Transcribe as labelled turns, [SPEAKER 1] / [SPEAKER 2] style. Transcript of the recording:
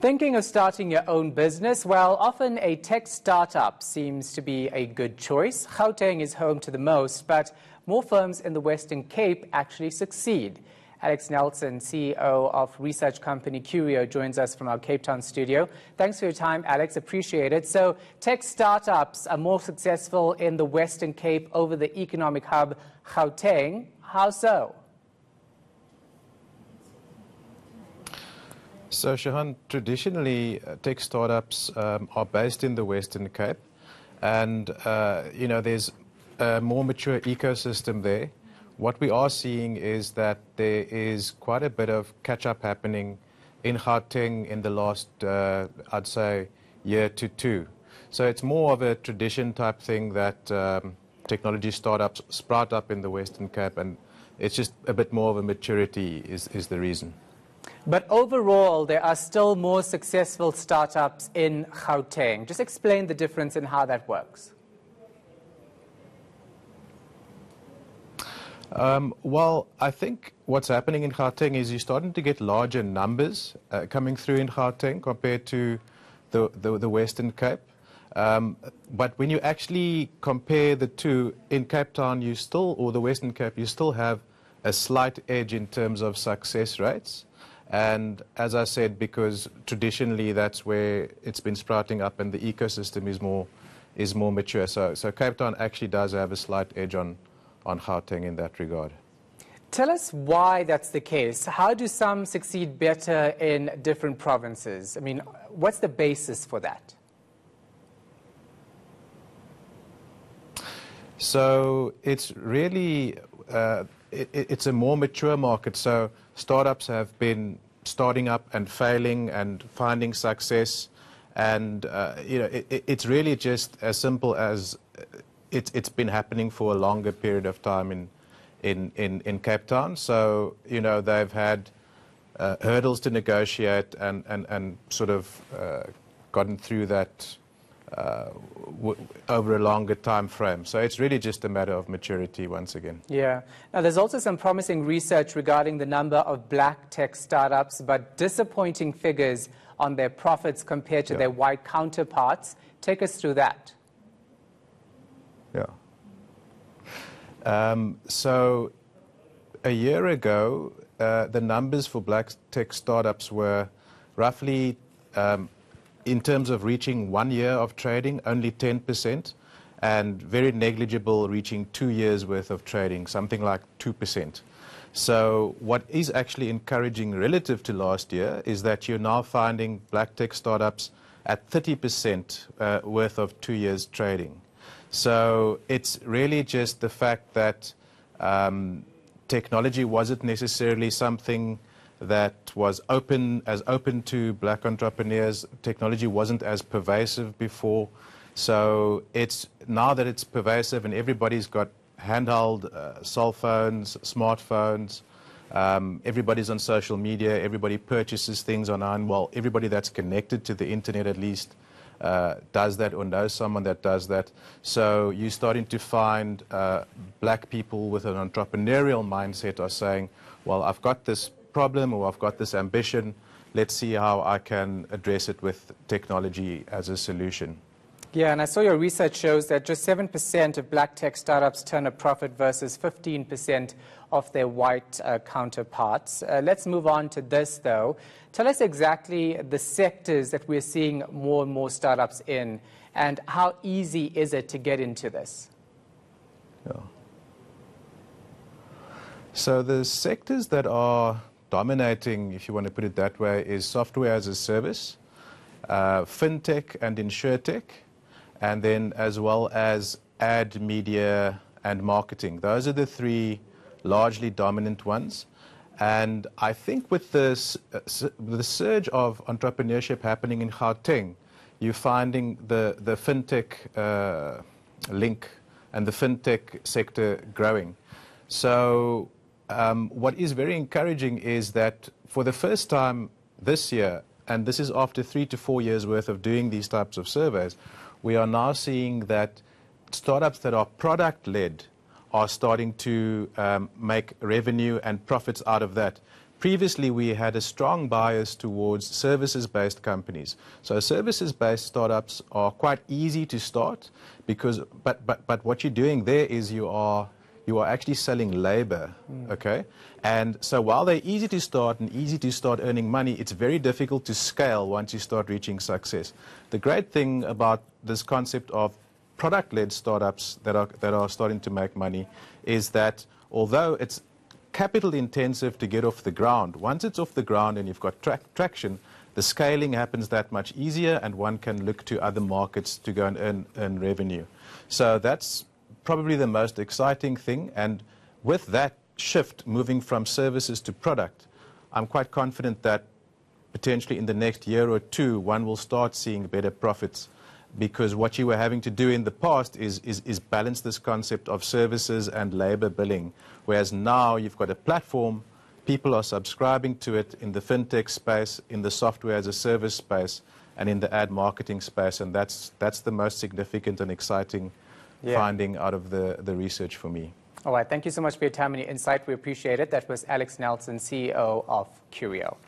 [SPEAKER 1] Thinking of starting your own business? Well, often a tech startup seems to be a good choice. Gauteng is home to the most, but more firms in the Western Cape actually succeed. Alex Nelson, CEO of research company Curio, joins us from our Cape Town studio. Thanks for your time, Alex. Appreciate it. So, tech startups are more successful in the Western Cape over the economic hub Gauteng. How so?
[SPEAKER 2] So, Shahan, traditionally, tech startups are based in the Western Cape, and there's a more mature ecosystem there. What we are seeing is that there is quite a bit of catch-up happening in Gauteng in the last, I'd say, year to two. So it's more of a tradition type thing that technology startups sprout up in the Western Cape, and it's just a bit more of a maturity is the reason.
[SPEAKER 1] But overall, there are still more successful startups in Gauteng. Just explain the difference in how that works.
[SPEAKER 2] Well, I think what's happening in Gauteng is you're starting to get larger numbers coming through in Gauteng compared to the Western Cape. But when you actually compare the two, in Cape Town, or the Western Cape, you still have a slight edge in terms of success rates. And as I said, because traditionally that's where it's been sprouting up and the ecosystem is more mature. So Cape Town actually does have a slight edge on Gauteng in that regard.
[SPEAKER 1] Tell us why that's the case. How do some succeed better in different provinces? I mean, what's the basis for that?
[SPEAKER 2] So it's really, it's a more mature market. So startups have been starting up and failing and finding success. And, it's really just as simple as it's been happening for a longer period of time in Cape Town. So, they've had hurdles to negotiate and sort of gotten through that over a longer time frame. So it's really just a matter of maturity once again.
[SPEAKER 1] Yeah. Now, there's also some promising research regarding the number of black tech startups, but disappointing figures on their profits compared to their white counterparts. Take us through that.
[SPEAKER 2] Yeah. So a year ago, the numbers for black tech startups were roughly, in terms of reaching 1 year of trading, only 10%, and very negligible reaching 2 years worth of trading, something like 2%. So what is actually encouraging relative to last year is that you're now finding black tech startups at 30% worth of 2 years trading. So it's really just the fact that technology wasn't necessarily something that was open to black entrepreneurs. Technology wasn't as pervasive before. So it's now that it's pervasive and everybody's got handheld cell phones, smartphones, everybody's on social media, everybody purchases things online. Well, everybody that's connected to the internet at least does that or knows someone that does that. So you're starting to find black people with an entrepreneurial mindset are saying, well, I've got this problem or I've got this ambition, let's see how I can address it with technology as a solution.
[SPEAKER 1] Yeah, and I saw your research shows that just 7% of black tech startups turn a profit versus 15% of their white counterparts. Let's move on to this, though. Tell us exactly the sectors that we're seeing more and more startups in, and how easy is it to get into this?
[SPEAKER 2] Yeah. So the sectors that are dominating, if you want to put it that way, is software as a service, fintech and insurtech, and then as well as ad, media, and marketing. Those are the three largely dominant ones. And I think with the surge of entrepreneurship happening in Gauteng, you're finding the fintech link and the fintech sector growing. So what is very encouraging is that for the first time this year, and this is after 3 to 4 years worth of doing these types of surveys, we are now seeing that startups that are product-led are starting to make revenue and profits out of that. previously we had a strong bias towards services-based companies. So services-based startups are quite easy to start because, but what you're doing there is you are actually selling labor, okay? And so while they're easy to start and easy to start earning money, it's very difficult to scale once you start reaching success. The great thing about this concept of product-led startups that are starting to make money is that although it's capital intensive to get off the ground, once it's off the ground and you've got traction, the scaling happens that much easier and one can look to other markets to go and earn revenue. So that's probably the most exciting thing, and with that shift moving from services to product, I'm quite confident that potentially in the next year or two one will start seeing better profits, because what you were having to do in the past is balance this concept of services and labor billing, whereas now you've got a platform, people are subscribing to it in the fintech space, in the software as a service space, and in the ad marketing space, and that's the most significant and exciting finding out of the research for me.
[SPEAKER 1] All right, thank you so much for your time and your insight. We appreciate it. That was Alex Nelson, CEO of Curio.